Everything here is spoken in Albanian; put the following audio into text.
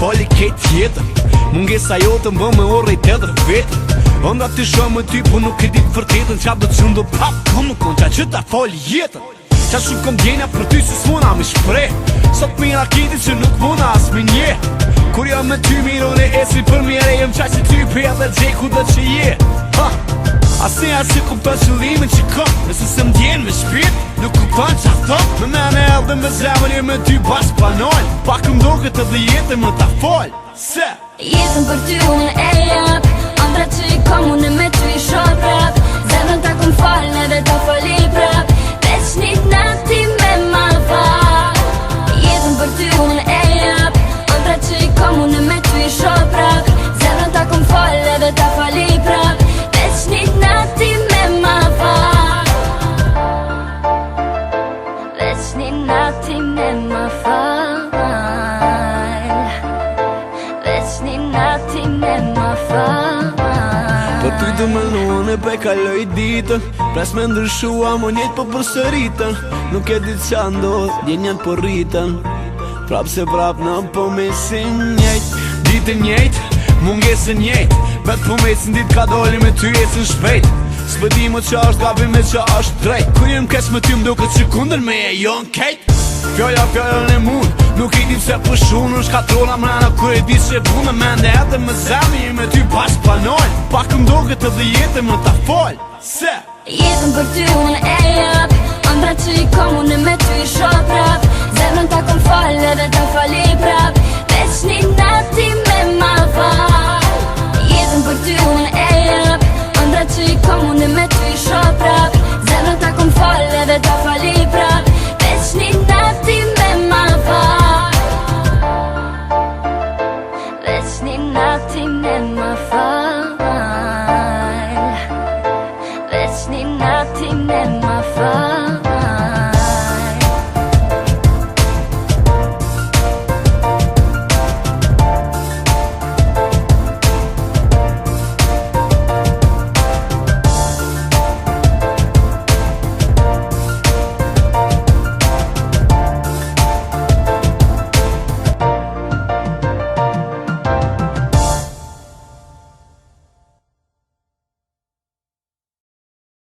fali ketë jetën. Mungesa jote më me orë i tjetër vetën. Onda ti shoh me ty, po nuk e di të vërtetën. Qa do të qëndo pap, ko nuk kon qa që ta fali jetën. Qa shumë kom djenja për ty se s'mona me shprej. Sot mira kiti që nuk mona as me nje. Kur jam me ty miron e esi për mjere. Jem qa që ty për dhe gjeku dhe që je. Asnjëherë si kupton qëllimin që kom. Nëse se m'djen me shpirt, nuk kupton qa thot. Me mene edhe me zemër me ty bashk panol. Pak m'doket edhe jetën më ta fol. Se jetën për ty unë e jap. Andra që i kom unë me ty i shoh prap. Zemrën ta kom fal edhe ta fali prap. Veç një nati me ma fal. Jetën për ty unë e jap. Andra që i kom unë me ty i shoh prap. Zemrën ta kom fal edhe ta fali prap. Veç një nati me ma fal. Veç një nati me ma fal. Veç një nati me ma fal. për ty du me nuën e pe kaloj ditën. Pres me ndryshua mo njetë po përsëritën. Nuk e dit qa ndodh, djenjën po rritën. Prap se prap në po mesin njejt. Ditën njejt, mungesën njejt. Vet po mesin dit ka doli me ty ecën shpejt. S'pëdi më qa është gabi me qa është drejt. Kur jem keq me ty m'duket që kundër me e jon kejt. Fjallën e mund, nuk i di pse për shumë. Në shkatrona mrena kur e di që bu me mende edhe me zemi. Me ty bashk panoj, pak m'doket edhe jetën më ta fol. Se jetën për ty unë e jap. Andra që i kom unë me ty i shoh prap. Zemrën ta kom fal edhe ta fali prap. Veç një nati me ma fal. Jetën për ty unë e jap. Andra që i kom unë me ty i shoh prap. Zemrën ta kom fal edhe ta fali